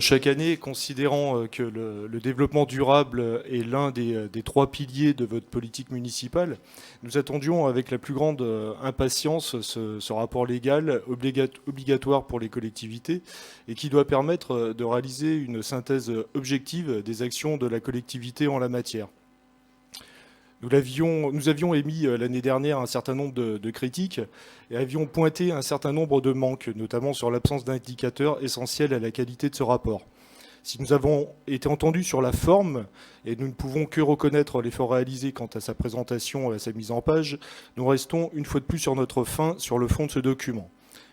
Chaque année, considérant que le développement durable est l'un des trois piliers de votre politique municipale, nous attendions avec la plus grande impatience ce rapport légal obligatoire pour les collectivités et qui doit permettre de réaliser une synthèse objective des actions de la collectivité en la matière. Nous avions émis l'année dernière un certain nombre de critiques et avions pointé un certain nombre de manques, notamment sur l'absence d'indicateurs essentiels à la qualité de ce rapport. Si nous avons été entendus sur la forme, et nous ne pouvons que reconnaître l'effort réalisé quant à sa présentation et à sa mise en page, nous restons une fois de plus sur notre faim sur le fond de ce document.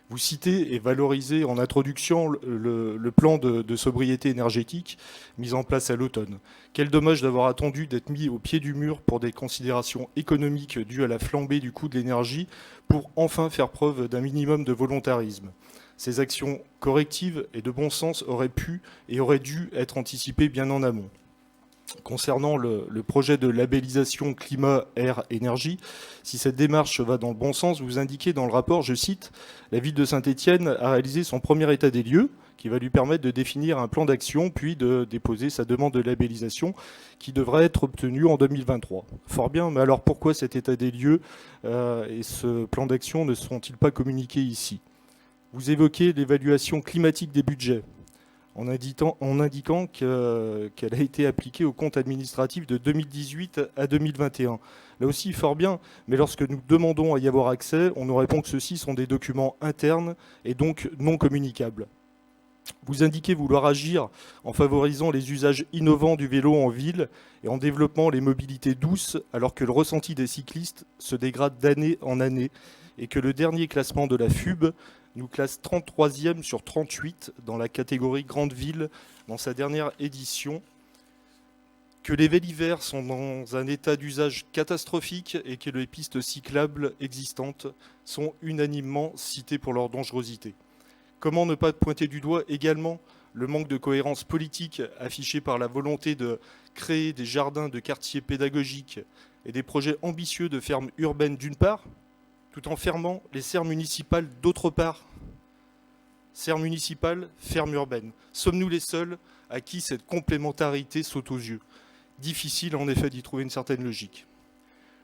Vous citez et valorisez en introduction le plan de sobriété énergétique mis en place à l'automne. Quel dommage d'avoir attendu d'être mis au pied du mur pour des considérations économiques dues à la flambée du coût de l'énergie pour enfin faire preuve d'un minimum de volontarisme. Ces actions correctives et de bon sens auraient pu et auraient dû être anticipées bien en amont. Concernant le projet de labellisation climat, air, énergie, si cette démarche va dans le bon sens, vous indiquez dans le rapport, je cite, « La ville de Saint-Étienne a réalisé son premier état des lieux qui va lui permettre de définir un plan d'action puis de déposer sa demande de labellisation qui devrait être obtenue en 2023. » Fort bien, mais alors pourquoi cet état des lieux et ce plan d'action ne sont-ils pas communiqués ici? Vous évoquez l'évaluation climatique des budgets, en indiquant qu'elle a été appliquée au compte administratif de 2018 à 2021. Là aussi, fort bien, mais lorsque nous demandons à y avoir accès, on nous répond que ceux-ci sont des documents internes et donc non communicables. Vous indiquez vouloir agir en favorisant les usages innovants du vélo en ville et en développant les mobilités douces, alors que le ressenti des cyclistes se dégrade d'année en année et que le dernier classement de la FUB nous classe 33e sur 38 dans la catégorie Grande Ville dans sa dernière édition, que les vélivers sont dans un état d'usage catastrophique et que les pistes cyclables existantes sont unanimement citées pour leur dangerosité. Comment ne pas pointer du doigt également le manque de cohérence politique affiché par la volonté de créer des jardins de quartiers pédagogiques et des projets ambitieux de fermes urbaines d'une part, tout en fermant les serres municipales d'autre part. Serres municipales, fermes urbaines. Sommes-nous les seuls à qui cette complémentarité saute aux yeux? Difficile en effet d'y trouver une certaine logique.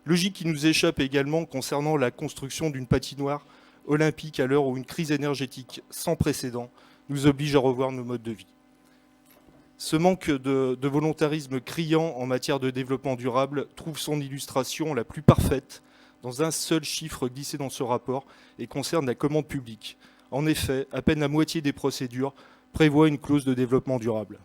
Logique qui nous échappe également concernant la construction d'une patinoire olympique à l'heure où une crise énergétique sans précédent nous oblige à revoir nos modes de vie. Ce manque de volontarisme criant en matière de développement durable trouve son illustration la plus parfaite dans un seul chiffre glissé dans ce rapport et concerne la commande publique. En effet, à peine la moitié des procédures prévoient une clause de développement durable.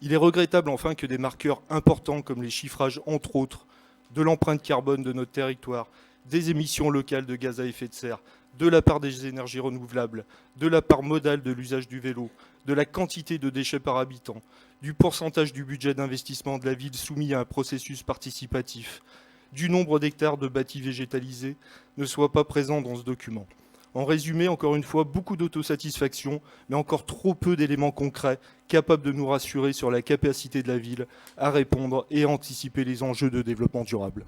Il est regrettable enfin que des marqueurs importants comme les chiffrages, entre autres, de l'empreinte carbone de notre territoire, des émissions locales de gaz à effet de serre, de la part des énergies renouvelables, de la part modale de l'usage du vélo, de la quantité de déchets par habitant, du pourcentage du budget d'investissement de la ville soumis à un processus participatif, du nombre d'hectares de bâtis végétalisés ne soit pas présent dans ce document. En résumé, encore une fois, beaucoup d'autosatisfaction, mais encore trop peu d'éléments concrets capables de nous rassurer sur la capacité de la ville à répondre et à anticiper les enjeux de développement durable.